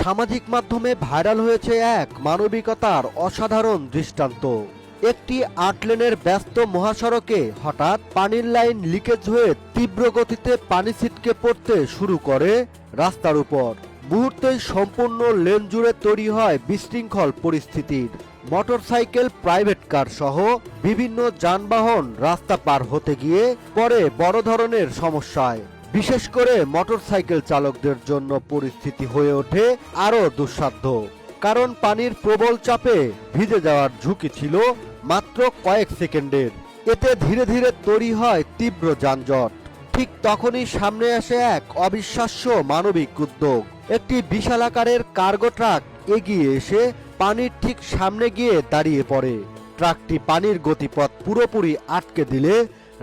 সামাজিক মাধ্যমে ভাইরাল হয়েছে এক মানবিকতার অসাধারণ দৃষ্টান্ত। একটি ৮ লেনের ব্যস্ত মহাসড়কে হঠাৎ পানির লাইন লিকেজ হয়ে তীব্র গতিতে পানি ছিটকে পড়তে শুরু করে রাস্তার উপর। মুহূর্তেই সম্পূর্ণ লেন জুড়ে তৈরি হয় বিশৃঙ্খল পরিস্থিতির। মোটরসাইকেল, প্রাইভেট কার সহ বিভিন্ন যানবাহন রাস্তা পার হতে গিয়ে পড়ে বড় ধরনের সমস্যায়। বিশেষ করে মোটরসাইকেল চালকদের জন্য পরিস্থিতি হয়ে ওঠে আরও দুঃসাধ্য, কারণ পানির প্রবল চাপে ভিজে যাওয়ার ঝুঁকি ছিল মাত্র কয়েক সেকেন্ডের। এতে ধীরে ধীরে তৈরি হয় তীব্র যানজট। ঠিক তখনই সামনে আসে এক অবিশ্বাস্য মানবিক উদ্যোগ। একটি বিশাল আকারের কার্গো ট্রাক এগিয়ে এসে পানির ঠিক সামনে গিয়ে দাঁড়িয়ে পড়ে। ট্রাকটি পানির গতিপথ পুরোপুরি আটকে দিলে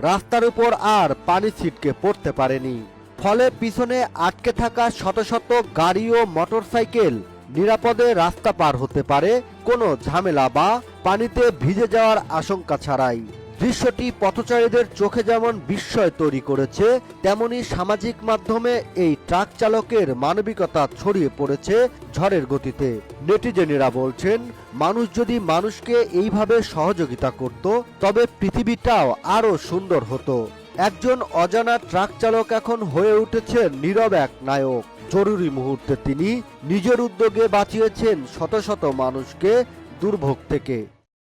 রাস্তার উপর আর পানি ছিটকে পড়তে পারেনি। ফলে পিছনে আটকে থাকা শত শত গাড়ি ও মোটরসাইকেল নিরাপদে রাস্তা পার হতে পারে কোনো ঝামেলা বা পানিতে ভিজে যাওয়ার আশঙ্কা ছাড়াই। দৃশ্যটি পথচারীদের চোখে যেমন বিস্ময় তৈরি করেছে, তেমনি সামাজিক মাধ্যমে এই ট্রাক চালকের মানবিকতা ছড়িয়ে পড়েছে ঝড়ের গতিতে। নেটিজেনেরা বলছেন, মানুষ যদি মানুষকে এইভাবে সহযোগিতা করত তবে পৃথিবীটাও আরো সুন্দর হতো। একজন অজানা ট্রাক চালক এখন হয়ে উঠেছেন নীরব এক নায়ক। জরুরি মুহূর্তে তিনি নিজের উদ্যোগে বাঁচিয়েছেন শত শত মানুষকে দুর্ভোগ থেকে।